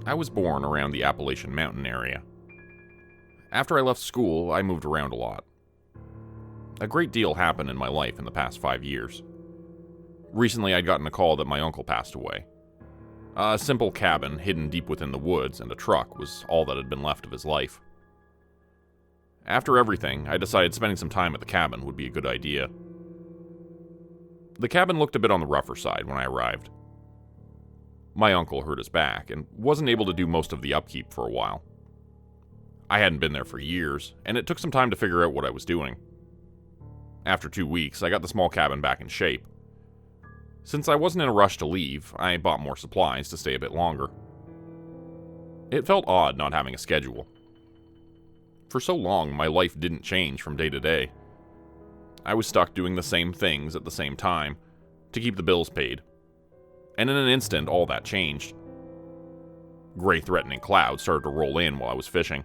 I was born around the Appalachian mountain area. After I left school, I moved around a lot. A great deal happened in my life in the past 5 years. Recently, I'd gotten a call that my uncle passed away. A simple cabin hidden deep within the woods and a truck was all that had been left of his life. After everything, I decided spending some time at the cabin would be a good idea. The cabin looked a bit on the rougher side when I arrived. My uncle hurt his back and wasn't able to do most of the upkeep for a while. I hadn't been there for years, and it took some time to figure out what I was doing. After 2 weeks, I got the small cabin back in shape. Since I wasn't in a rush to leave, I bought more supplies to stay a bit longer. It felt odd not having a schedule. For so long, my life didn't change from day to day. I was stuck doing the same things at the same time to keep the bills paid. And in an instant, all that changed. Gray, threatening clouds started to roll in while I was fishing.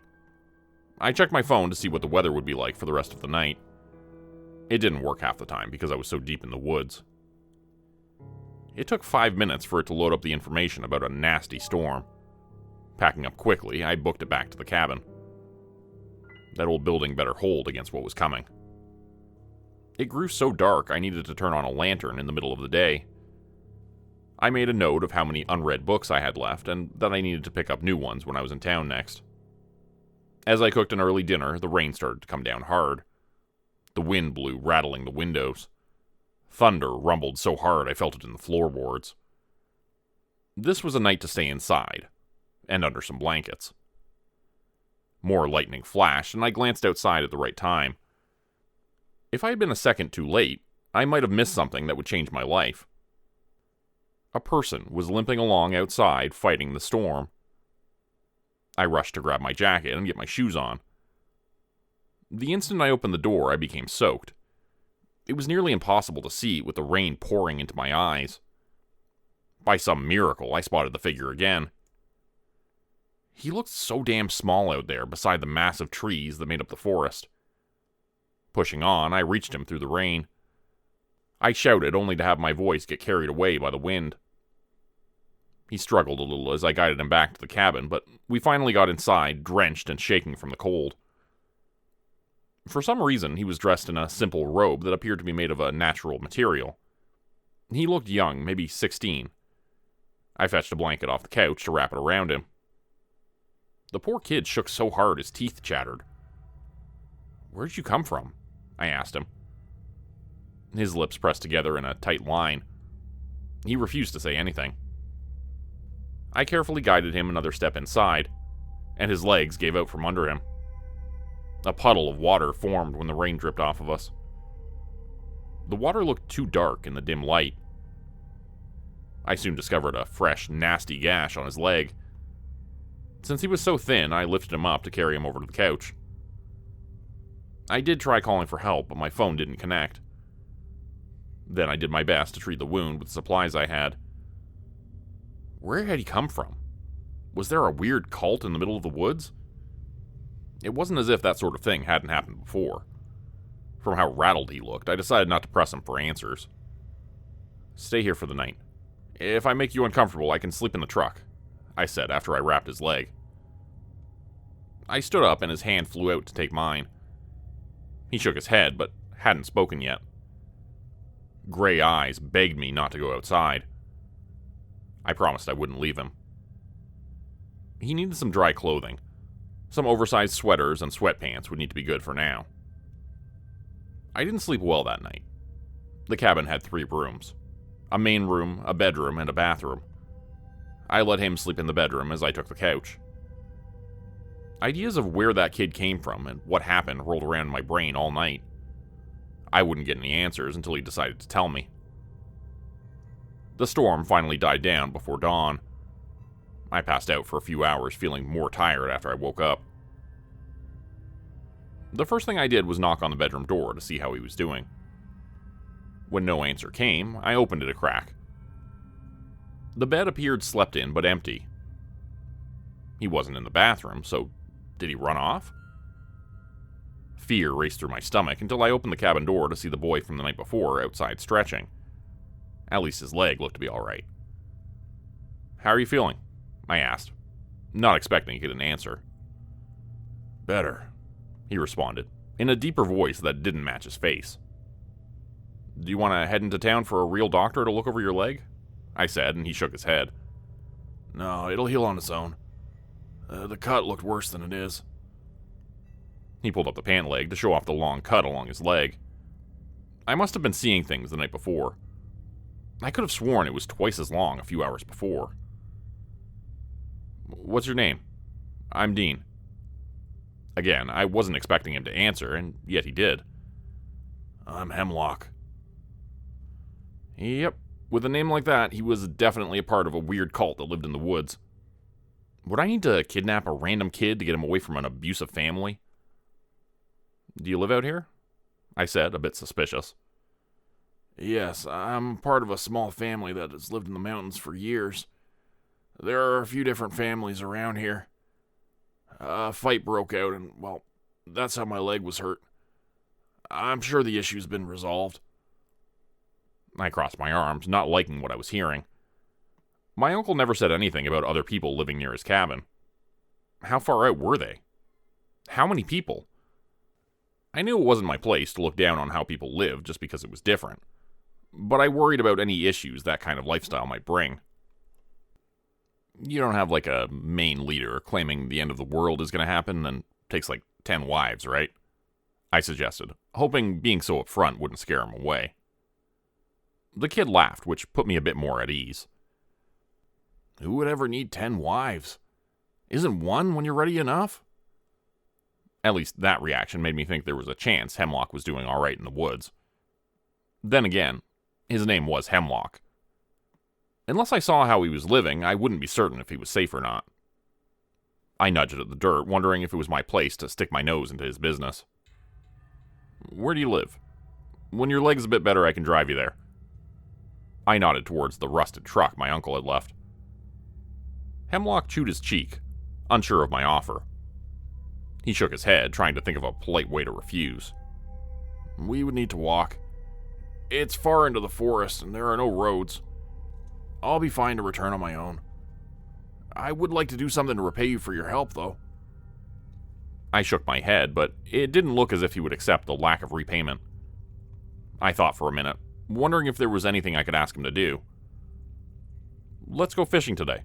I checked my phone to see what the weather would be like for the rest of the night. It didn't work half the time because I was so deep in the woods. It took 5 minutes for it to load up the information about a nasty storm. Packing up quickly, I booked it back to the cabin. That old building better hold against what was coming. It grew so dark I needed to turn on a lantern in the middle of the day. I made a note of how many unread books I had left and that I needed to pick up new ones when I was in town next. As I cooked an early dinner, the rain started to come down hard. The wind blew, rattling the windows. Thunder rumbled so hard I felt it in the floorboards. This was a night to stay inside, and under some blankets. More lightning flashed, and I glanced outside at the right time. If I had been a second too late, I might have missed something that would change my life. A person was limping along outside, fighting the storm. I rushed to grab my jacket and get my shoes on. The instant I opened the door, I became soaked. It was nearly impossible to see with the rain pouring into my eyes. By some miracle, I spotted the figure again. He looked so damn small out there beside the massive trees that made up the forest. Pushing on, I reached him through the rain. I shouted only to have my voice get carried away by the wind. He struggled a little as I guided him back to the cabin, but we finally got inside, drenched and shaking from the cold. For some reason, he was dressed in a simple robe that appeared to be made of a natural material. He looked young, maybe 16. I fetched a blanket off the couch to wrap it around him. The poor kid shook so hard his teeth chattered. "Where'd you come from?" I asked him. His lips pressed together in a tight line. He refused to say anything. I carefully guided him another step inside, and his legs gave out from under him. A puddle of water formed when the rain dripped off of us. The water looked too dark in the dim light. I soon discovered a fresh, nasty gash on his leg. Since he was so thin, I lifted him up to carry him over to the couch. I did try calling for help, but my phone didn't connect. Then I did my best to treat the wound with the supplies I had. Where had he come from? Was there a weird cult in the middle of the woods? It wasn't as if that sort of thing hadn't happened before. From how rattled he looked, I decided not to press him for answers. "Stay here for the night. If I make you uncomfortable, I can sleep in the truck," I said after I wrapped his leg. I stood up and his hand flew out to take mine. He shook his head, but hadn't spoken yet. Gray eyes begged me not to go outside. I promised I wouldn't leave him. He needed some dry clothing. Some oversized sweaters and sweatpants would need to be good for now. I didn't sleep well that night. The cabin had 3 rooms. A main room, a bedroom, and a bathroom. I let him sleep in the bedroom as I took the couch. Ideas of where that kid came from and what happened rolled around in my brain all night. I wouldn't get any answers until he decided to tell me. The storm finally died down before dawn. I passed out for a few hours, feeling more tired after I woke up. The first thing I did was knock on the bedroom door to see how he was doing. When no answer came, I opened it a crack. The bed appeared slept in but empty. He wasn't in the bathroom, so did he run off? Fear raced through my stomach until I opened the cabin door to see the boy from the night before outside stretching. At least his leg looked to be alright. "How are you feeling?" I asked. not expecting to get an answer. "Better," he responded, in a deeper voice that didn't match his face. "Do you want to head into town for a real doctor to look over your leg?" I said, and he shook his head. "No, it'll heal on its own. The cut looked worse than it is." He pulled up the pant leg to show off the long cut along his leg. I must have been seeing things the night before. I could have sworn it was twice as long a few hours before. "What's your name?" "I'm Dean." Again, I wasn't expecting him to answer, and yet he did. "I'm Hemlock." Yep, with a name like that, he was definitely a part of a weird cult that lived in the woods. Would I need to kidnap a random kid to get him away from an abusive family? "Do you live out here?" I said, a bit suspicious. "Yes, I'm part of a small family that has lived in the mountains for years. There are a few different families around here. A fight broke out, and, well, that's how my leg was hurt. I'm sure the issue's been resolved." I crossed my arms, not liking what I was hearing. My uncle never said anything about other people living near his cabin. How far out were they? How many people? I knew it wasn't my place to look down on how people lived just because it was different, but I worried about any issues that kind of lifestyle might bring. You don't have like a main leader claiming the end of the world is going to happen and takes like 10 wives, right? I suggested, hoping being so upfront wouldn't scare him away. The kid laughed, which put me a bit more at ease. "Who would ever need 10 wives? Isn't one when you're ready enough?" At least that reaction made me think there was a chance Hemlock was doing all right in the woods. Then again, his name was Hemlock. Unless I saw how he was living, I wouldn't be certain if he was safe or not. I nudged at the dirt, wondering if it was my place to stick my nose into his business. "Where do you live? When your leg's a bit better, I can drive you there." I nodded towards the rusted truck my uncle had left. Hemlock chewed his cheek, unsure of my offer. He shook his head, trying to think of a polite way to refuse. "We would need to walk. It's far into the forest, and there are no roads. I'll be fine to return on my own. I would like to do something to repay you for your help, though." I shook my head, but it didn't look as if he would accept the lack of repayment. I thought for a minute, wondering if there was anything I could ask him to do. "Let's go fishing today."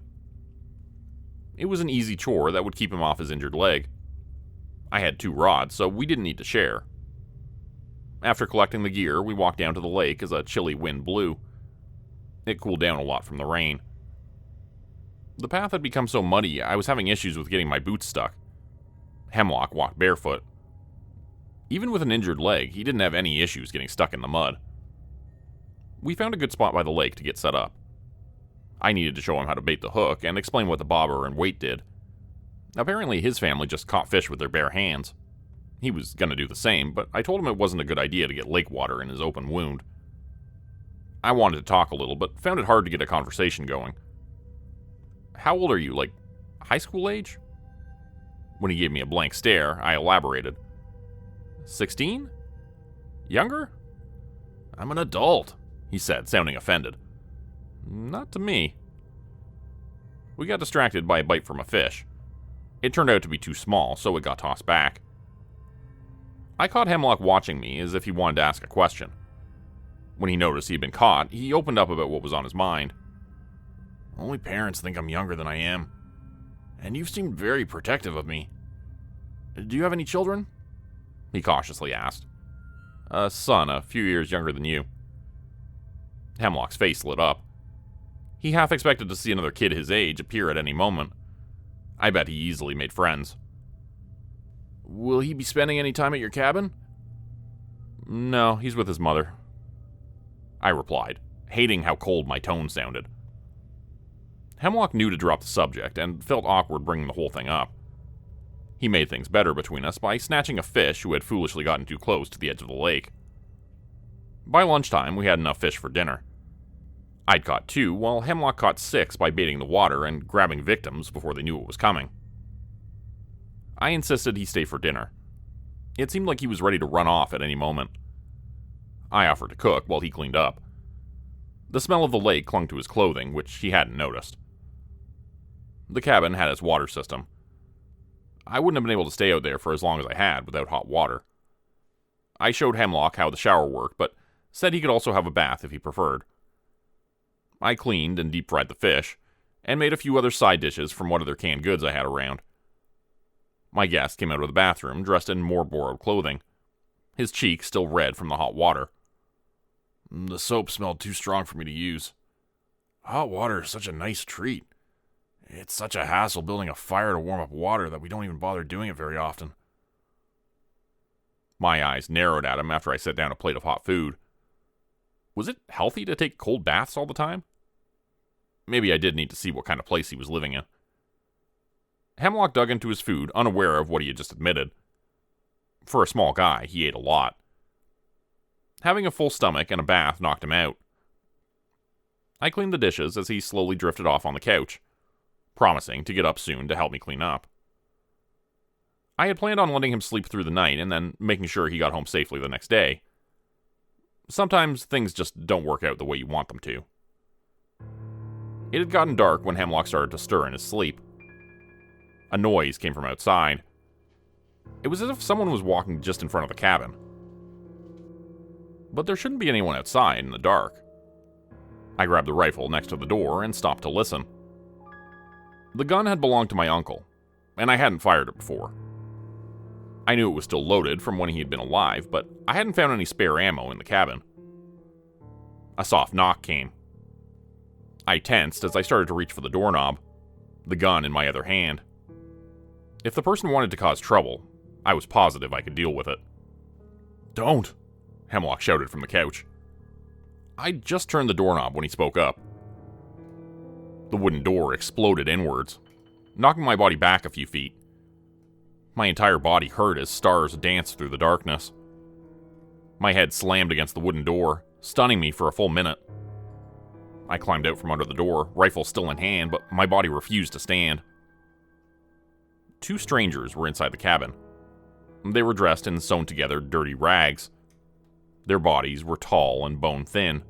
It was an easy chore that would keep him off his injured leg. I had 2 rods, so we didn't need to share. After collecting the gear, we walked down to the lake as a chilly wind blew. It cooled down a lot from the rain. The path had become so muddy, I was having issues with getting my boots stuck. Hemlock walked barefoot. Even with an injured leg, he didn't have any issues getting stuck in the mud. We found a good spot by the lake to get set up. I needed to show him how to bait the hook and explain what the bobber and weight did. Apparently his family just caught fish with their bare hands. He was going to do the same, but I told him it wasn't a good idea to get lake water in his open wound. I wanted to talk a little, but found it hard to get a conversation going. "How old are you, like high school age?" When he gave me a blank stare, I elaborated. 16? Younger? "I'm an adult," he said, sounding offended. "Not to me." We got distracted by a bite from a fish. It turned out to be too small, so it got tossed back. I caught Hemlock watching me as if he wanted to ask a question. When he noticed he had been caught, he opened up about what was on his mind. "Only parents think I'm younger than I am. And you've seemed very protective of me. Do you have any children?" he cautiously asked. "A son, a few years younger than you." Hemlock's face lit up. He half expected to see another kid his age appear at any moment. I bet he easily made friends. "Will he be spending any time at your cabin?" "No, he's with his mother," I replied, hating how cold my tone sounded. Hemlock knew to drop the subject and felt awkward bringing the whole thing up. He made things better between us by snatching a fish who had foolishly gotten too close to the edge of the lake. By lunchtime, we had enough fish for dinner. I'd caught 2, while Hemlock caught 6 by baiting the water and grabbing victims before they knew it was coming. I insisted he stay for dinner. It seemed like he was ready to run off at any moment. I offered to cook while he cleaned up. The smell of the lake clung to his clothing, which he hadn't noticed. The cabin had its water system. I wouldn't have been able to stay out there for as long as I had without hot water. I showed Hemlock how the shower worked, but said he could also have a bath if he preferred. I cleaned and deep-fried the fish, and made a few other side dishes from what other canned goods I had around. My guest came out of the bathroom dressed in more borrowed clothing, his cheeks still red from the hot water. The soap smelled too strong for me to use. Hot water is such a nice treat. It's such a hassle building a fire to warm up water that we don't even bother doing it very often. My eyes narrowed at him after I set down a plate of hot food. Was it healthy to take cold baths all the time? Maybe I did need to see what kind of place he was living in. Hemlock dug into his food, unaware of what he had just admitted. For a small guy, he ate a lot. Having a full stomach and a bath knocked him out. I cleaned the dishes as he slowly drifted off on the couch, promising to get up soon to help me clean up. I had planned on letting him sleep through the night and then making sure he got home safely the next day. Sometimes things just don't work out the way you want them to. It had gotten dark when Hemlock started to stir in his sleep. A noise came from outside. It was as if someone was walking just in front of the cabin. But there shouldn't be anyone outside in the dark. I grabbed the rifle next to the door and stopped to listen. The gun had belonged to my uncle, and I hadn't fired it before. I knew it was still loaded from when he had been alive, but I hadn't found any spare ammo in the cabin. A soft knock came. I tensed as I started to reach for the doorknob, the gun in my other hand. If the person wanted to cause trouble, I was positive I could deal with it. "Don't!" Hemlock shouted from the couch. I just turned the doorknob when he spoke up. The wooden door exploded inwards, knocking my body back a few feet. My entire body hurt as stars danced through the darkness. My head slammed against the wooden door, stunning me for a full minute. I climbed out from under the door, rifle still in hand, but my body refused to stand. Two strangers were inside the cabin. They were dressed in sewn-together dirty rags. Their bodies were tall and bone-thin.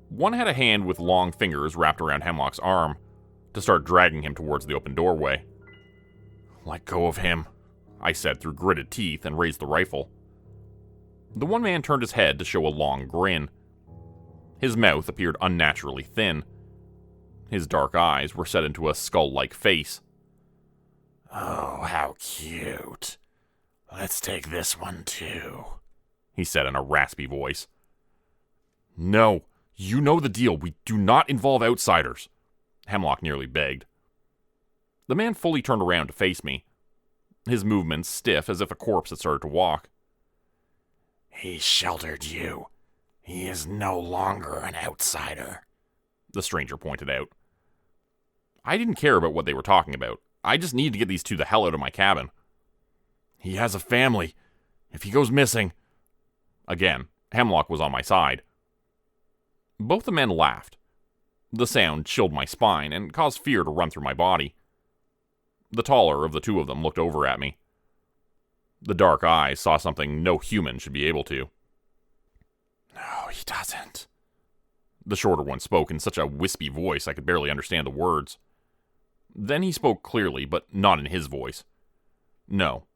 One had a hand with long fingers wrapped around Hemlock's arm to start dragging him towards the open doorway. "Let go of him," I said through gritted teeth and raised the rifle. The one man turned his head to show a long grin. His mouth appeared unnaturally thin. His dark eyes were set into a skull-like face. "Oh, how cute. Let's take this one too," he said in a raspy voice. "No, you know the deal. We do not involve outsiders," Hemlock nearly begged. The man fully turned around to face me, his movements stiff as if a corpse had started to walk. "He sheltered you. He is no longer an outsider," the stranger pointed out. I didn't care about what they were talking about. I just needed to get these two the hell out of my cabin. "He has a family. If he goes missing..." Again, Hemlock was on my side. Both the men laughed. The sound chilled my spine and caused fear to run through my body. The taller of the two of them looked over at me. The dark eyes saw something no human should be able to. "No, he doesn't." The shorter one spoke in such a wispy voice I could barely understand the words. Then he spoke clearly, but not in his voice. No.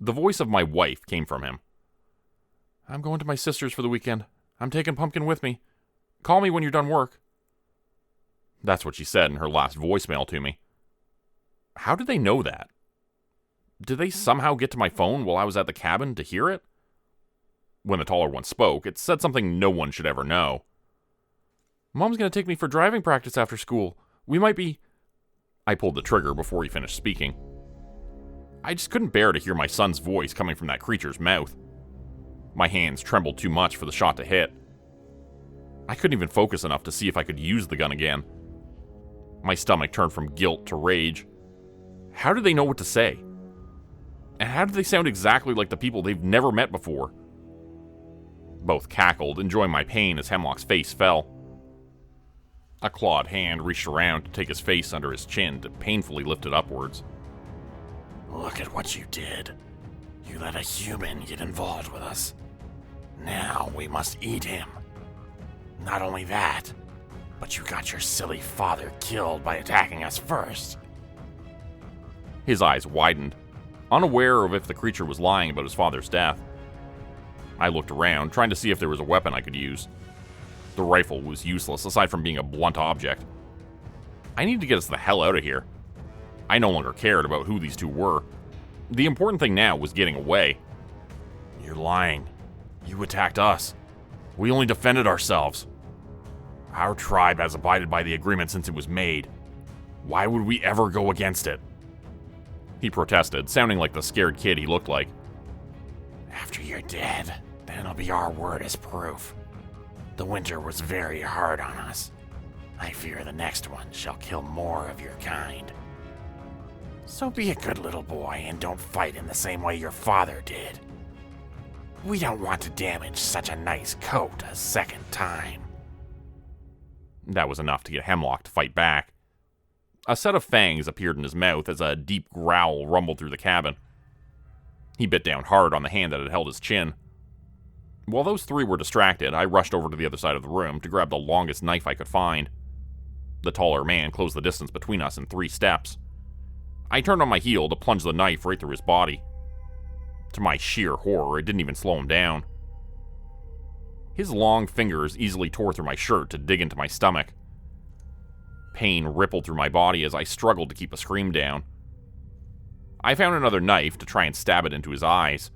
The voice of my wife came from him. "I'm going to my sister's for the weekend. I'm taking Pumpkin with me. Call me when you're done work." That's what she said in her last voicemail to me. How did they know that? Did they somehow get to my phone while I was at the cabin to hear it? When the taller one spoke, it said something no one should ever know. "Mom's going to take me for driving practice after school. We might be..." I pulled the trigger before he finished speaking. I just couldn't bear to hear my son's voice coming from that creature's mouth. My hands trembled too much for the shot to hit. I couldn't even focus enough to see if I could use the gun again. My stomach turned from guilt to rage. How did they know what to say? And how did they sound exactly like the people they've never met before? Both cackled, enjoying my pain as Hemlock's face fell. A clawed hand reached around to take his face under his chin to painfully lift it upwards. "Look at what you did. You let a human get involved with us. Now we must eat him. Not only that, But you got your silly father killed by attacking us first. His eyes widened, unaware of if the creature was lying about his father's death. I looked around, trying to see if there was a weapon I could use. The rifle was useless, aside from being a blunt object. I needed to get us the hell out of here. I no longer cared about who these two were. The important thing now was getting away. You're lying. You attacked us. We only defended ourselves. Our tribe has abided by the agreement since it was made. Why would we ever go against it? He protested, sounding like the scared kid he looked like. After you're dead, then it'll be our word as proof. The winter was very hard on us. I fear the next one shall kill more of your kind. So be a good little boy and don't fight in the same way your father did. We don't want to damage such a nice coat a second time. That was enough to get Hemlock to fight back. A set of fangs appeared in his mouth as a deep growl rumbled through the cabin. He bit down hard on the hand that had held his chin. While those three were distracted, I rushed over to the other side of the room to grab the longest knife I could find. The taller man closed the distance between us in 3 steps. I turned on my heel to plunge the knife right through his body. To my sheer horror, it didn't even slow him down. His long fingers easily tore through my shirt to dig into my stomach. Pain rippled through my body as I struggled to keep a scream down. I found another knife to try and stab it into his eyes.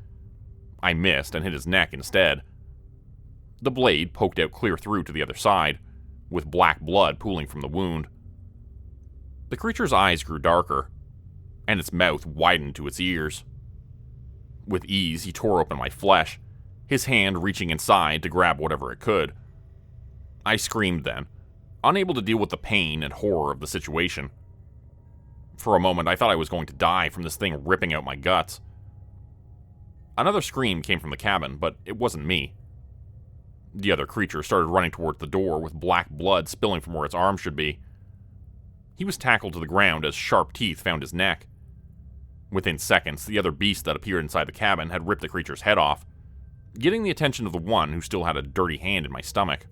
I missed and hit his neck instead. The blade poked out clear through to the other side, with black blood pooling from the wound. The creature's eyes grew darker, and its mouth widened to its ears. With ease, he tore open my flesh, his hand reaching inside to grab whatever it could. I screamed then, unable to deal with the pain and horror of the situation. For a moment, I thought I was going to die from this thing ripping out my guts. Another scream came from the cabin, but it wasn't me. The other creature started running towards the door with black blood spilling from where its arm should be. He was tackled to the ground as sharp teeth found his neck. Within seconds, the other beast that appeared inside the cabin had ripped the creature's head off, getting the attention of the one who still had a dirty hand in my stomach.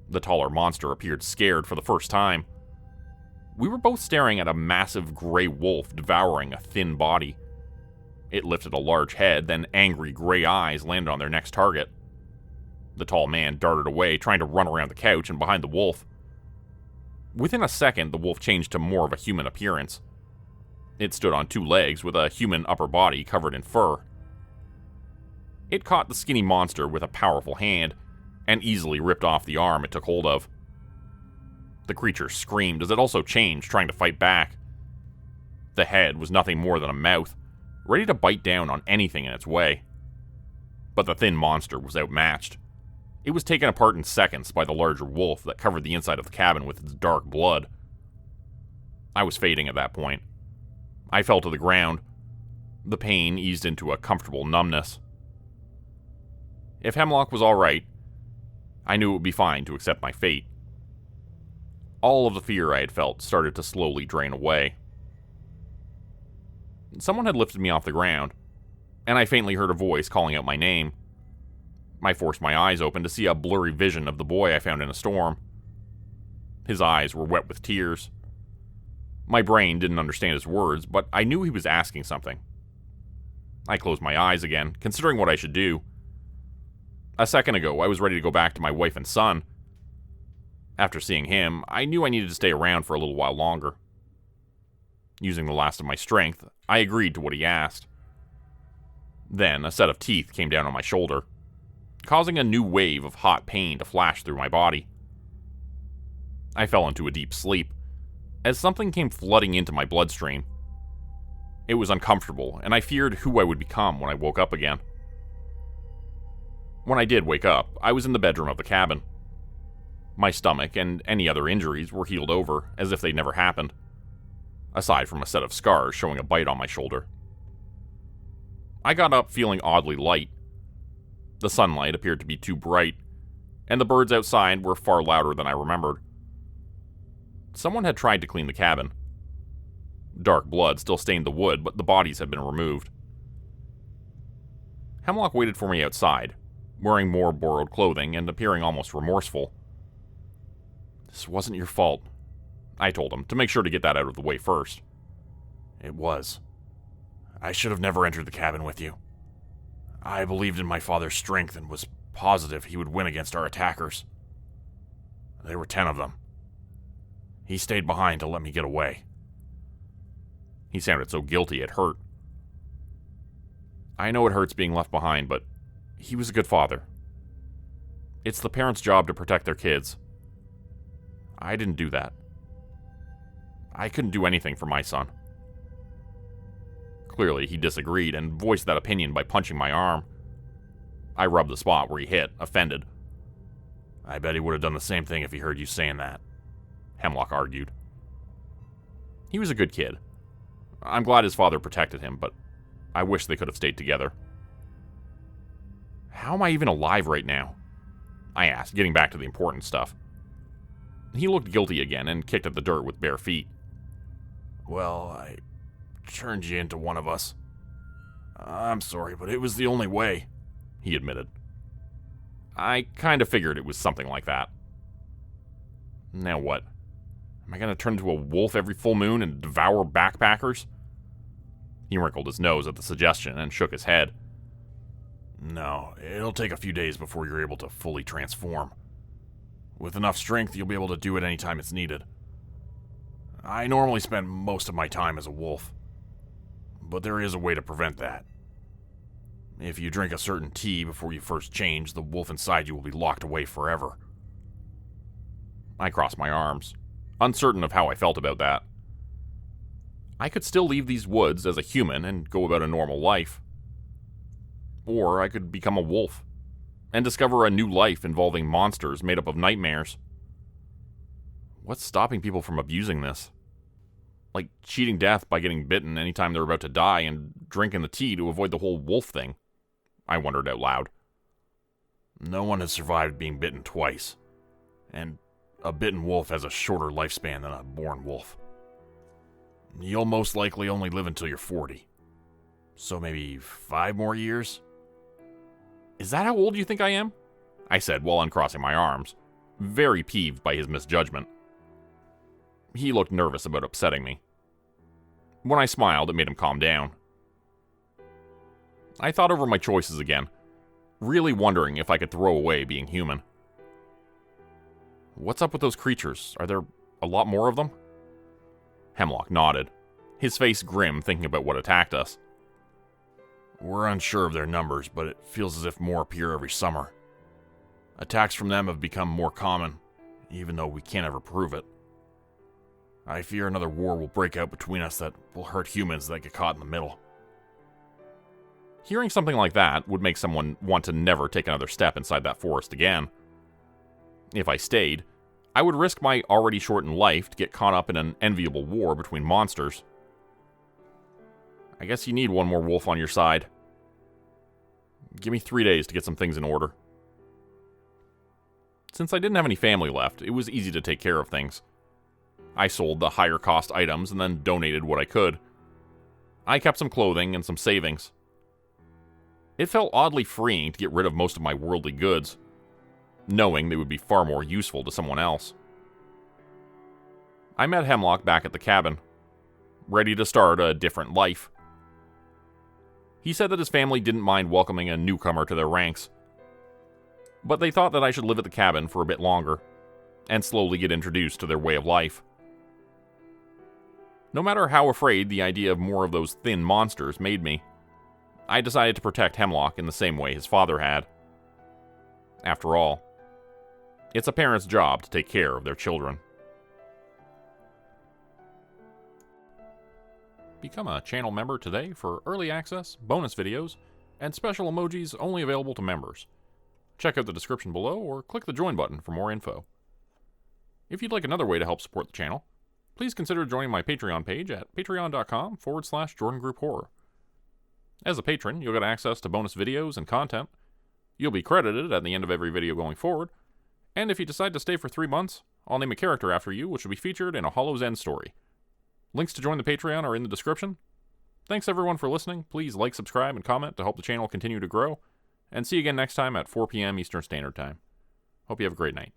The taller monster appeared scared for the first time. We were both staring at a massive gray wolf devouring a thin body. It lifted a large head, then angry gray eyes landed on their next target. The tall man darted away, trying to run around the couch and behind the wolf. Within a second, the wolf changed to more of a human appearance. It stood on 2 legs with a human upper body covered in fur. It caught the skinny monster with a powerful hand and easily ripped off the arm it took hold of. The creature screamed as it also changed, trying to fight back. The head was nothing more than a mouth, ready to bite down on anything in its way. But the thin monster was outmatched. It was taken apart in seconds by the larger wolf that covered the inside of the cabin with its dark blood. I was fading at that point. I fell to the ground. The pain eased into a comfortable numbness. If Hemlock was all right, I knew it would be fine to accept my fate. All of the fear I had felt started to slowly drain away. Someone had lifted me off the ground, and I faintly heard a voice calling out my name. I forced my eyes open to see a blurry vision of the boy I found in a storm. His eyes were wet with tears. My brain didn't understand his words, but I knew he was asking something. I closed my eyes again, considering what I should do. A second ago, I was ready to go back to my wife and son. After seeing him, I knew I needed to stay around for a little while longer. Using the last of my strength, I agreed to what he asked. Then, a set of teeth came down on my shoulder, causing a new wave of hot pain to flash through my body. I fell into a deep sleep, as something came flooding into my bloodstream. It was uncomfortable, and I feared who I would become when I woke up again. When I did wake up, I was in the bedroom of the cabin. My stomach and any other injuries were healed over, as if they'd never happened, aside from a set of scars showing a bite on my shoulder. I got up feeling oddly light. The sunlight appeared to be too bright, and the birds outside were far louder than I remembered. Someone had tried to clean the cabin. Dark blood still stained the wood, but the bodies had been removed. Hemlock waited for me outside, wearing more borrowed clothing and appearing almost remorseful. This wasn't your fault, I told him, to make sure to get that out of the way first. It was. I should have never entered the cabin with you. I believed in my father's strength and was positive he would win against our attackers. There were 10 of them. He stayed behind to let me get away. He sounded so guilty it hurt. I know it hurts being left behind, but he was a good father. It's the parents' job to protect their kids. I didn't do that. I couldn't do anything for my son. Clearly, he disagreed and voiced that opinion by punching my arm. I rubbed the spot where he hit, offended. I bet he would have done the same thing if he heard you saying that, Hemlock argued. He was a good kid. I'm glad his father protected him, but I wish they could have stayed together. How am I even alive right now? I asked, getting back to the important stuff. He looked guilty again and kicked at the dirt with bare feet. Well, I turned you into one of us. I'm sorry, but it was the only way, he admitted. I kind of figured it was something like that. Now what? Am I going to turn into a wolf every full moon and devour backpackers? He wrinkled his nose at the suggestion and shook his head. No, it'll take a few days before you're able to fully transform. With enough strength, you'll be able to do it anytime it's needed. I normally spend most of my time as a wolf, but there is a way to prevent that. If you drink a certain tea before you first change, the wolf inside you will be locked away forever. I crossed my arms, uncertain of how I felt about that. I could still leave these woods as a human and go about a normal life. Or I could become a wolf and discover a new life involving monsters made up of nightmares. What's stopping people from abusing this? Like cheating death by getting bitten anytime they're about to die and drinking the tea to avoid the whole wolf thing, I wondered out loud. No one has survived being bitten twice, and a bitten wolf has a shorter lifespan than a born wolf. You'll most likely only live until you're 40. So maybe 5 more years? Is that how old you think I am? I said while uncrossing my arms, very peeved by his misjudgment. He looked nervous about upsetting me. When I smiled, it made him calm down. I thought over my choices again, really wondering if I could throw away being human. What's up with those creatures? Are there a lot more of them? Hemlock nodded, his face grim thinking about what attacked us. We're unsure of their numbers, but it feels as if more appear every summer. Attacks from them have become more common, even though we can't ever prove it. I fear another war will break out between us that will hurt humans that get caught in the middle. Hearing something like that would make someone want to never take another step inside that forest again. If I stayed, I would risk my already shortened life to get caught up in an enviable war between monsters. I guess you need one more wolf on your side. Give me 3 days to get some things in order. Since I didn't have any family left, it was easy to take care of things. I sold the higher cost items and then donated what I could. I kept some clothing and some savings. It felt oddly freeing to get rid of most of my worldly goods, knowing they would be far more useful to someone else. I met Hemlock back at the cabin, ready to start a different life. He said that his family didn't mind welcoming a newcomer to their ranks, but they thought that I should live at the cabin for a bit longer, and slowly get introduced to their way of life. No matter how afraid the idea of more of those thin monsters made me, I decided to protect Hemlock in the same way his father had. After all, it's a parent's job to take care of their children. Become a channel member today for early access, bonus videos, and special emojis only available to members. Check out the description below or click the join button for more info. If you'd like another way to help support the channel, please consider joining my Patreon page at patreon.com/JordanGroupeHorror. As a patron, you'll get access to bonus videos and content. You'll be credited at the end of every video going forward, and if you decide to stay for 3 months, I'll name a character after you which will be featured in a Hollow's End story. Links to join the Patreon are in the description. Thanks everyone for listening. Please like, subscribe, and comment to help the channel continue to grow. And see you again next time at 4 p.m. Eastern Standard Time. Hope you have a great night.